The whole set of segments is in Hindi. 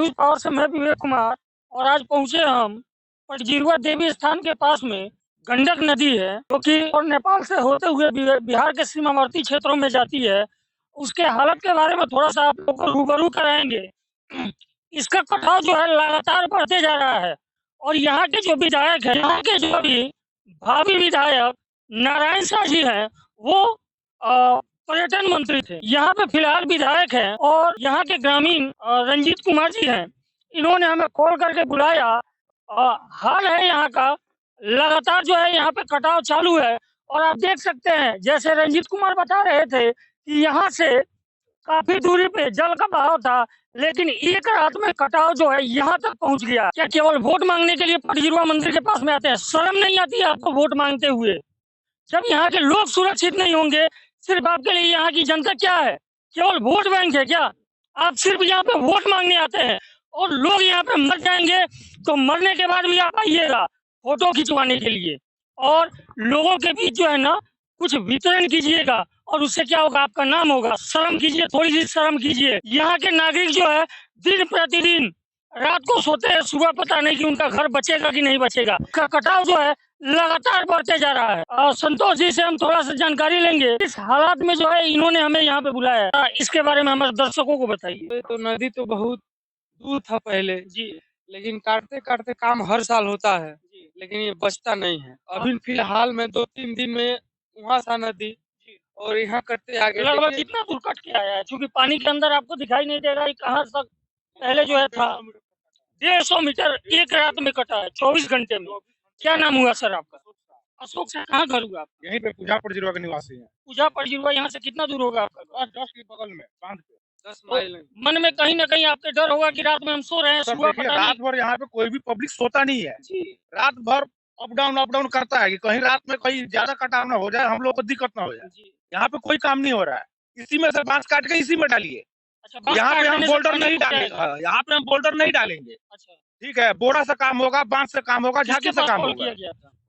न्यूज पावर से मैं विवेक कुमार। और आज पहुंचे हम पटजिरुआ देवी स्थान के पास में गंडक नदी है, जो कि और नेपाल से होते हुए बिहार के सीमावर्ती क्षेत्रों में जाती है। उसके हालत के बारे में थोड़ा सा आप लोग को रूबरू कराएंगे। इसका कटाव जो है लगातार बढ़ते जा रहा है और यहाँ के जो विधायक है, यहाँ के जो भी भावी विधायक नारायण शाह जी हैं, वो पर्यटन मंत्री थे। यहाँ पे फिलहाल विधायक हैं और यहाँ के ग्रामीण रंजीत कुमार जी हैं। इन्होंने हमें कॉल करके बुलाया। हाल है यहाँ का, लगातार जो है यहाँ पे कटाव चालू है और आप देख सकते हैं, जैसे रंजीत कुमार बता रहे थे कि यहाँ से काफी दूरी पे जल का बहाव था, लेकिन एक रात में कटाव जो है यहाँ तक पहुँच गया। क्या केवल वोट मांगने के लिए पटजिरुआ मंदिर के पास में आते हैं? शर्म नहीं आती है आपको वोट मांगते हुए? जब यहाँ के लोग सुरक्षित नहीं होंगे, सिर्फ आपके लिए यहाँ की जनता क्या है? केवल वोट बैंक है क्या? आप सिर्फ यहाँ पे वोट मांगने आते हैं और लोग यहाँ पे मर जाएंगे तो मरने के बाद भी आप आइएगा फोटो खिंचवाने के लिए और लोगों के बीच जो है ना कुछ वितरण कीजिएगा और उससे क्या होगा, आपका नाम होगा। शर्म कीजिए, थोड़ी सी शर्म कीजिए। यहाँ के नागरिक जो है दिन प्रतिदिन रात को सोते हैं, सुबह पता नहीं कि उनका घर बचेगा कि नहीं बचेगा। कटाव जो है लगातार बढ़ते जा रहा है। और संतोष जी से हम थोड़ा सा जानकारी लेंगे इस हालात में जो है इन्होंने हमें यहाँ पे बुलाया है। इसके बारे में हमारे दर्शकों को बताइए। तो नदी तो बहुत दूर था पहले जी, लेकिन काटते काटते काम हर साल होता है, लेकिन ये बचता नहीं है। अभी फिलहाल में 2-3 दिन में वहाँ सा नदी और यहाँ करते आगे लगभग कितना दूर कट के आया है? क्योंकि पानी के अंदर आपको दिखाई नहीं देगा कहाँ तक पहले जो है था। 150 मीटर एक रात में कटा है, 24 घंटे में। क्या नाम हुआ सर आपका? अशोक से। कहाँ घर हुआ आपका? यहीं पे पूजा पटजिरुआ के निवासी हैं। पूजा पटजिरुआ यहाँ से कितना दूर होगा आपका? 10 के बगल में बांध पे 10 माइल। मन में कहीं ना कहीं आपके डर होगा कि रात में हम सो रहे हैं, सुबह पता रात भर यहाँ पे कोई भी पब्लिक सोता नहीं है जी। रात भर अप डाउन करता है कि कहीं रात में कहीं ज्यादा कटाव ना हो जाए, हम लोग को दिक्कत ना हो जाए। यहाँ पे कोई काम नहीं हो रहा है, इसी में से बांस काट के इसी में डालिए। अच्छा, यहाँ पे हम बोल्डर नहीं डालेंगे, यहाँ पे हम बोल्डर नहीं डालेंगे। अच्छा ठीक है, बोरा से काम होगा, बांस से काम होगा, झांकी से काम होगा।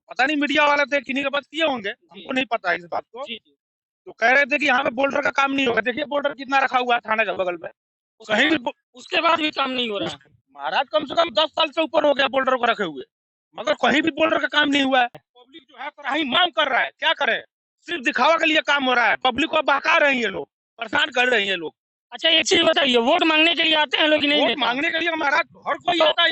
पता नहीं मीडिया वाले थे किन्हीं के पास किए होंगे, हमको नहीं पता इस बात को। तो कह रहे थे कि यहाँ पे बोल्डर का काम नहीं होगा। देखिए बोल्डर कितना रखा हुआ है थाने के बगल में, कहीं भी उसके बाद भी काम नहीं हो रहा है। महाराज कम से कम 10 साल से ऊपर हो गया बोल्डर को रखे हुए, मगर कहीं भी बोल्डर का काम नहीं हुआ है। पब्लिक जो है कराही मांग कर रहा है, क्या करे, सिर्फ दिखावा के लिए काम हो रहा है। पब्लिक को बहका रहे हैं ये लोग, परेशान कर रहे हैं ये लोग। अच्छा एक चीज बताइए, वोट मांगने के लिए आते हैं लोग नहीं? वोट मांगने के लिए महाराज हर कोई आता है।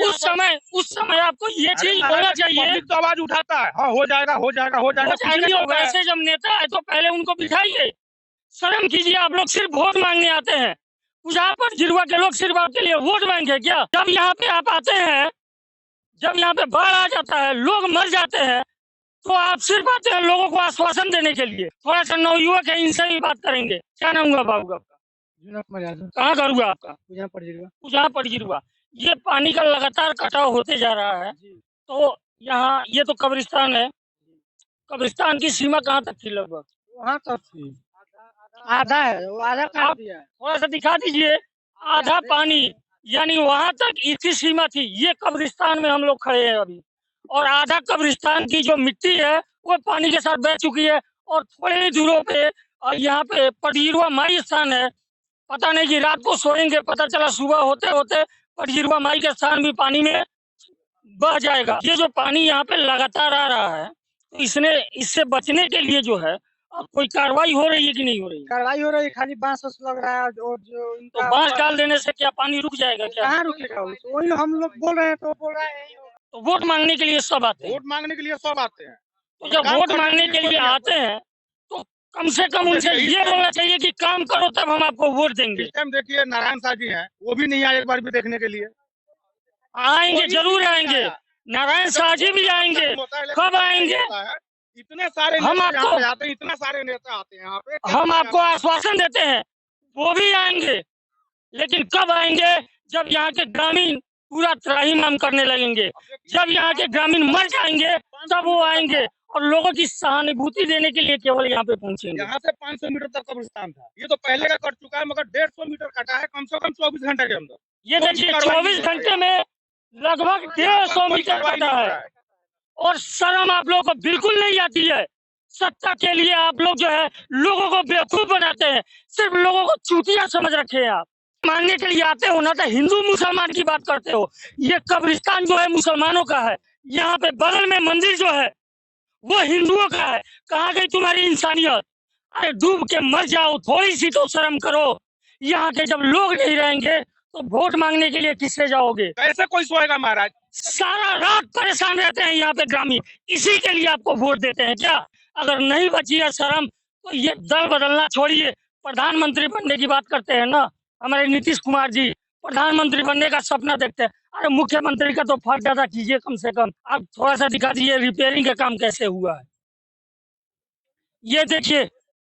उस समय आपको ये चीज बोलना चाहिए। पब्लिक तो आवाज उठाता है, हाँ हो जाएगा हो जाएगा हो जाएगा। वैसे जब नेता है तो पहले उनको बिठाइए, शर्म कीजिए। आप लोग सिर्फ वोट मांगने आते हैं। पूजा पटजिरुआ के लोग सिर्फ आपके लिए वोट बैंक है क्या? जब यहाँ पे आप आते हैं, जब यहाँ पे बाढ़ आ जाता है, लोग मर जाते हैं, तो आप सिर्फ आते हैं लोगों को आश्वासन देने के लिए। थोड़ा सा नवयुवक है, इनसे भी बात करेंगे। क्या नाम हुआ बाबू आपका? कहाँ घर हुआ आपका? पूजा पटजिरुआ। ये पानी का लगातार कटाव होते जा रहा है, तो यहाँ ये तो कब्रिस्तान है। कब्रिस्तान की सीमा कहाँ तक थी? लगभग वहाँ तक थी, आधा है, वो आधा काट दिया। थोड़ा सा दिखा दीजिए। आधा पानी, यानी वहाँ तक इसकी सीमा थी। ये कब्रिस्तान में हम लोग खड़े हैं अभी, और आधा कब्रिस्तान की जो मिट्टी है वो पानी के साथ बह चुकी है। और थोड़े ही दूरों पे यहाँ पे पटजिरुआ माई स्थान है। पता नहीं कि रात को सोएंगे, पता चला सुबह होते होते पटजिरुआ माई का स्थान भी पानी में बह जाएगा। ये जो पानी यहाँ पे लगातार आ रहा है, तो इससे बचने के लिए जो है कोई कार्रवाई हो रही है कि नहीं हो रही? कार्रवाई हो रही है, खाली बांस लग रहा है। और जो तो बांस डाल देने से क्या पानी रुक जाएगा क्या? कहाँ रुकेगा? वही हम लोग बोल रहे हैं, तो बोल रहे हैं। तो वोट मांगने के लिए सब आते हैं। वोट मांगने के लिए सब आते हैं। तो जब वोट मांगने के लिए आते हैं तो कम से कम उनसे ये बोलना चाहिए कि काम करो तब हम आपको वोट देंगे। इस टाइम देखिए नारायण शाह जी हैं, वो भी नहीं आए एक बार भी देखने के लिए। आएंगे, जरूर आएंगे। नारायण शाह जी भी आएंगे। कब आएंगे? इतने सारे हम आपको आते हैं, इतना सारे नेता आते हैं यहाँ पे। हम आपको आश्वासन देते हैं, वो भी आएंगे, लेकिन कब आएंगे? जब यहाँ के ग्रामीण पूरा त्राहिमाम करने लगेंगे, जब यहाँ के ग्रामीण मर जाएंगे तब वो आएंगे और लोगों की सहानुभूति देने के लिए केवल यहाँ पे पहुंचेंगे। यहाँ से 500 मीटर तक कब्रिस्तान था, ये तो पहले का कट चुका है, मगर 150 मीटर कटा है कम से कम 24 घंटे के अंदर। ये देखिए 24 घंटे में लगभग 150 मीटर कटा है। और शर्म आप लोगों को बिल्कुल नहीं आती है। सत्ता के लिए आप लोग जो है लोगों को बेवकूफ बनाते हैं, सिर्फ लोगों को चूतिया समझ रखे हैं आप। मांगने के लिए आते हो ना तो हिंदू मुसलमान की बात करते हो। ये कब्रिस्तान जो है मुसलमानों का है, यहाँ पे बगल में मंदिर जो है वो हिंदुओं का है। कहाँ गई तुम्हारी इंसानियत? अरे डूब के मर जाओ, थोड़ी सी तो शर्म करो। यहाँ के जब लोग नहीं रहेंगे तो वोट मांगने के लिए किससे जाओगे? कैसे कोई सोएगा महाराज? सारा रात परेशान रहते हैं यहाँ पे ग्रामीण, इसी के लिए आपको वोट देते हैं क्या? अगर नहीं बची है शर्म तो ये दल बदलना छोड़िए, प्रधानमंत्री बनने की बात करते हैं ना हमारे नीतीश कुमार जी, प्रधानमंत्री बनने का सपना देखते हैं। अरे मुख्यमंत्री का तो फर्ज अदा कीजिए कम से कम। आप थोड़ा सा दिखा दीजिए रिपेयरिंग का काम कैसे हुआ है। ये देखिए,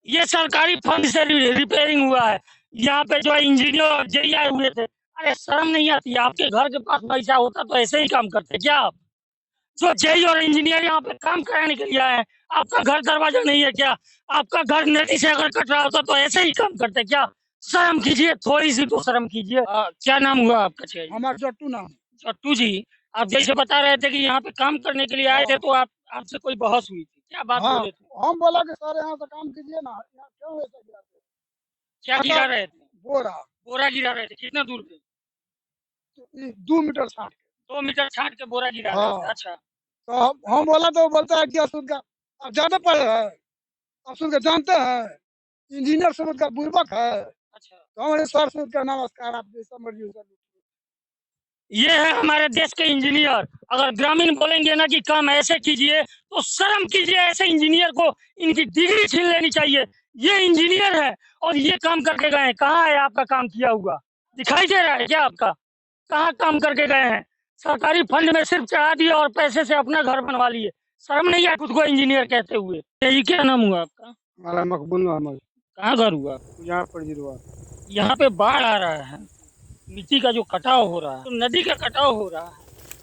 ये सरकारी फंड से रिपेयरिंग हुआ है। यहाँ पे जो है इंजीनियर और जेई आए हुए थे। अरे शर्म नहीं आती? आपके घर के पास पैसा होता तो ऐसे ही काम करते क्या आप? जो जेई और इंजीनियर यहाँ पे काम कराने के लिए आए हैं, आपका घर दरवाजा नहीं है क्या? आपका घर नदी से अगर कट रहा होता तो ऐसे ही काम करते क्या? शर्म कीजिए, थोड़ी सी तो शर्म कीजिए। क्या नाम हुआ आपका? चाहिए हमारा जट्टू नाम। चट्टू जी, आप जैसे बता रहे थे कि यहाँ पे काम करने के लिए आए थे, तो आप आपसे कोई बहस हुई थी, क्या बात हाँ, बोले थे? हम बोला कि सर यहाँ से काम कीजिए ना, यहाँ क्यों ऐसा गिराते? क्या गिरा रहे थे? बोरा बोरा गिरा रहे थे, कितना दूर पे? 2 मीटर छाट के। 2 मीटर छाट के बोरा गिरा रहे थे। हाँ। अच्छा, तो हम बोला तो वो बोलता है कि असुद का आप ज्यादा पढ़े है, असुद का जानते हैं, इंजीनियर समझ का बुर्बक है। अच्छा। तो हमारे सर सूद का नमस्कार, आप जैसा मर्जी वैसा लीजिए। ये है हमारे देश के इंजीनियर। अगर ग्रामीण बोलेंगे ना कि काम ऐसे कीजिए तो शर्म कीजिए, ऐसे इंजीनियर को इनकी डिग्री छीन लेनी चाहिए। ये इंजीनियर है और ये काम करके गए हैं। कहाँ है आपका काम किया हुआ? दिखाई दे रहा है क्या आपका? कहाँ काम करके गए हैं? सरकारी फंड में सिर्फ चढ़ा दिए और पैसे से अपना घर बनवा लिए। शर्म नहीं है खुद को इंजीनियर कहते हुए? यही क्या नाम हुआ आपका? हमारा मकबूल अहमद। कहाँ घर हुआ? यहाँ पर जिरवा। यहाँ पे बाढ़ आ रहा है, मिट्टी का जो कटाव हो रहा है, तो नदी का कटाव हो रहा है,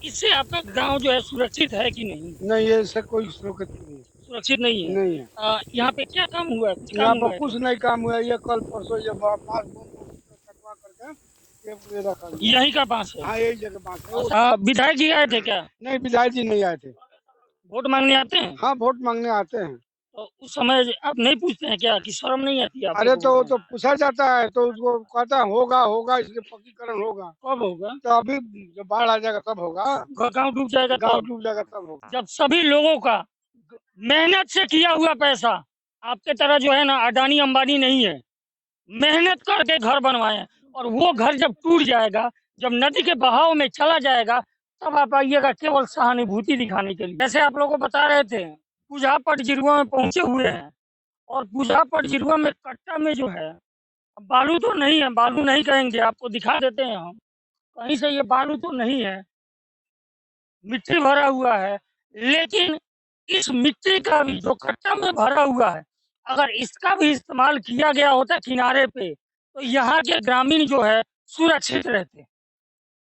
इससे आपका गांव जो है सुरक्षित है कि नहीं? नहीं, ऐसा कोई सुरक्षित नहीं है। सुरक्षित नहीं है। नहीं है। यहाँ पे क्या काम हुआ है? कुछ यहाँ काम हुआ पर है? कुछ नहीं काम हुआ है। ये कल परसों ये बांस कटवा करके ये रखा गया। यही का बांस है? हाँ, यही जगह बांस है। विधायक जी आए थे क्या? नहीं, विधायक जी नहीं आए थे। वोट मांगने आते हैं? हाँ, वोट मांगने आते हैं। तो उस समय आप नहीं पूछते हैं क्या कि शर्म नहीं आती आपको? अरे तो वो तो पूछा जाता है, तो उसको कहता है होगा होगा, इसके पक्कीकरण होगा। कब होगा? तो अभी जब बाढ़ आ जाएगा तब होगा। गाँव डूब जाएगा गाँव तब? डूब जाएगा तब होगा। जब सभी लोगों का मेहनत से किया हुआ पैसा, आपके तरह जो है ना अडानी अंबानी नहीं है, मेहनत करके घर बनवाए हैं, और वो घर जब टूट जाएगा, जब नदी के बहाव में चला जाएगा, तब आप आइएगा केवल सहानुभूति दिखाने के लिए। जैसे आप लोगों को बता रहे थे, पूजा पट जिरुआ में पहुंचे हुए हैं, और पूजा पट जिरुआ में कट्टा में जो है बालू तो नहीं है, बालू नहीं कहेंगे, आपको दिखा देते हैं हम, कहीं से ये बालू तो नहीं है, मिट्टी भरा हुआ है। लेकिन इस मिट्टी का भी जो कट्टा में भरा हुआ है, अगर इसका भी इस्तेमाल किया गया होता किनारे पे, तो यहाँ के ग्रामीण जो है सुरक्षित रहते।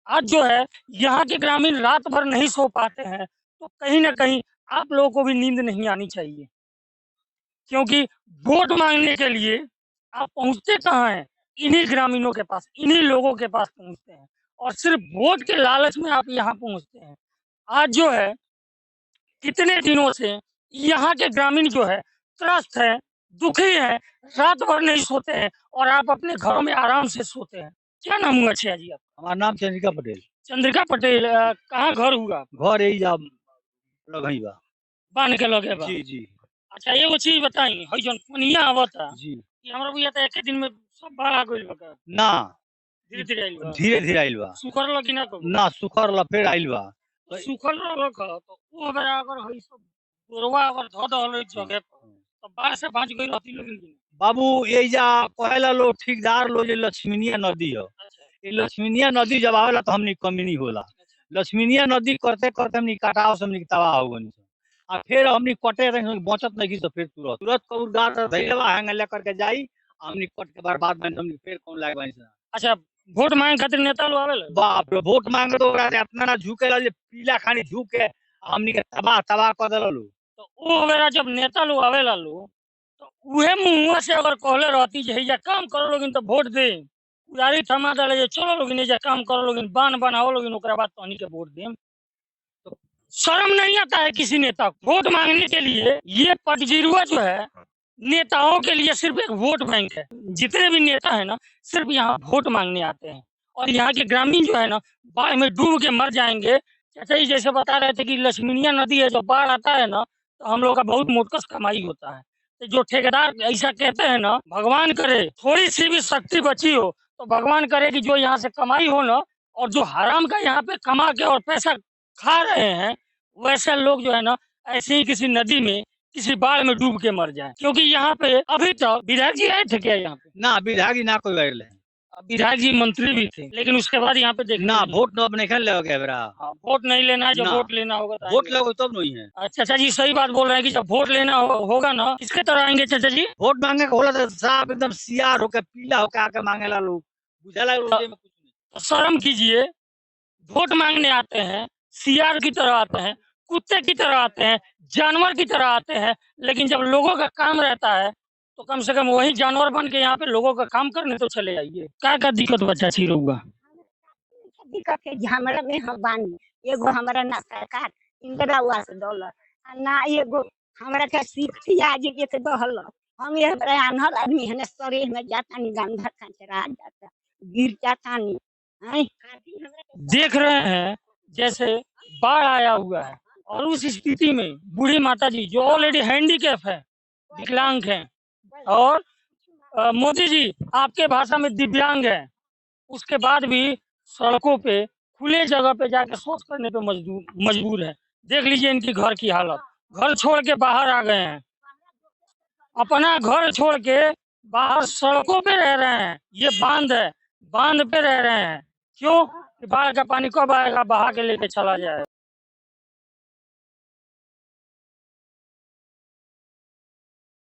आज जो है यहाँ के ग्रामीण रात भर नहीं सो पाते हैं, तो कहीं ना कहीं आप लोगों को भी नींद नहीं आनी चाहिए, क्योंकि वोट मांगने के लिए आप पहुंचते कहाँ हैं? इन्हीं ग्रामीणों के पास, इन्हीं लोगों के पास पहुंचते हैं, और सिर्फ वोट के लालच में आप यहाँ पहुंचते हैं। आज जो है कितने दिनों से यहाँ के ग्रामीण जो है त्रस्त है, दुखी है, रात भर नहीं सोते हैं, और आप अपने घरों में आराम से सोते हैं। क्या नाम हुआ छिया जी आप? हमारा नाम चंद्रिका पटेल। चंद्रिका पटेल। कहाँ घर हुआ? घर यही जा लगही बा। बांध के लगे बा? जी जी अच्छा, एगो चीज बताई, हई जौन पनिया आवता जी। कि हमरा बुझा था एक दिन में सब बाढ़ आ गइल बा का? ना, धीरे धीरे आइल बा? धीरे धीरे आइल बा। सुखर लगी ना कबो? ना सुखर ला फिर आइल बा। सुखल रहलक ह, तो वो बेरा अगर हई सब बोरवा अगर धो दहल एक जगह पर, तो बाढ़ से बच गई रहती लोग की? बाबू यही जा कहेला लोग ठेकेदार लोग जे लक्ष्मीनिया नदी हो। अच्छा, ये लक्ष्मीनिया नदी जब आवेला तो हमनी कमी नहीं होला। लक्ष्मीनिया नदी करते करते हमनी कटाव से हमनी तबाह हो गनी। आ फिर हमनी कटे रहे बचत नहीं तो फिर तुरंत तुरंत कबूरदार धैलवा हैंग लेकर के जाई, हमनी कट के बर्बाद बन हमनी फिर कौन लाग बनी। अच्छा, वोट मांगे खातिर नेता लोग आवेला? बाप रे, वोट मांगे तो ओकरा से इतना ना झुकेला जे पीला खानी झुक के हमनी के तबाह तबाह कर देला लोग। तो वो बेरा जब नेता लोग आवेला लोग, तो उहे मुंह से अगर कहले रहती जे जा काम करो लोगिन तो वोट दे, पुजारी थमा डाले जे चलो लोगिन जा काम करो लोगिन, बान बनाओ लोगिन, ओकरा बाद तहनी के वोट देम, तो शर्म नहीं आता है किसी नेता को? वोट मांगने के लिए ये पटजिरुआ जो है नेताओं के लिए सिर्फ एक वोट बैंक है। जितने भी नेता है ना सिर्फ यहाँ वोट मांगने आते हैं और यहाँ के ग्रामीण जो है ना बाढ़ में डूब के मर जाएंगे। चाचा जी जैसे बता रहे थे कि लक्ष्मीनिया नदी है, जब बाढ़ आता है ना तो हम लोग का बहुत मोटकस कमाई होता है। तो जो ठेकेदार ऐसा कहते हैं ना, भगवान करे थोड़ी सी भी शक्ति बची हो तो भगवान करे कि जो यहाँ से कमाई हो ना, और जो हराम का यहाँ पे कमा के और पैसा खा रहे हैं वैसे लोग जो है ना ऐसे ही किसी नदी में किसी बाढ़ में डूब के मर जाए। क्योंकि यहाँ पे अभी तक विधायक जी आए थे क्या यहाँ पे? ना विधायक जी ना कोई आयल है, विधायक जी मंत्री भी थे, लेकिन उसके बाद यहाँ पे देख ना वोट न अपने खेल ले बेरा। हाँ, वोट नहीं लेना है, जब ना। वोट लेना होगा तो वोट आएंगे। लोगे तब नहीं है। अच्छा चाचा जी सही बात बोल रहे हैं कि जब वोट लेना होगा ना किसके तरह आएंगे चाचा जी? वोट मांगे के होला तो साफ एकदम सियार होके पीला होके आके मांगेला लोग, बुझाला हृदय में कुछ नहीं। तो शर्म कीजिए, वोट मांगने आते हैं, सियार की तरह आते हैं, कुत्ते की तरह आते हैं, जानवर की तरह आते हैं, लेकिन जब लोगों का काम रहता है तो कम से कम वही जानवर बन के यहाँ पे लोगों का काम करने तो चले आइए। क्या दिक्कत बच्चा छी रहुआ? दिक्कत है हमरा में हम बानी एगो हमरा ना सरकार इंदिरा आवास डॉलर ना एगो हमरा के सीख आज के दहल हम ये अनहल आदमी है शरीर में जाता नहीं गंधा खचरा जाता गिर जाता नहीं हैं। देख रहे हैं जैसे बाढ़ आया हुआ है और उस स्थिति में बूढ़ी माता जी जो ऑलरेडी हैंडीकैप है, विकलांग है, और मोदी जी आपके भाषा में दिव्यांग है, उसके बाद भी सड़कों पे खुले जगह पे जाकर शौच करने पे मजबूर है। देख लीजिए इनकी घर की हालत, घर छोड़ के बाहर आ गए हैं, अपना घर छोड़ के बाहर सड़कों पे रह रहे हैं। ये बांध है, बांध पे रह रहे हैं। क्यों? कि बाढ़ का पानी कब आएगा बहा के लेके चला जाए।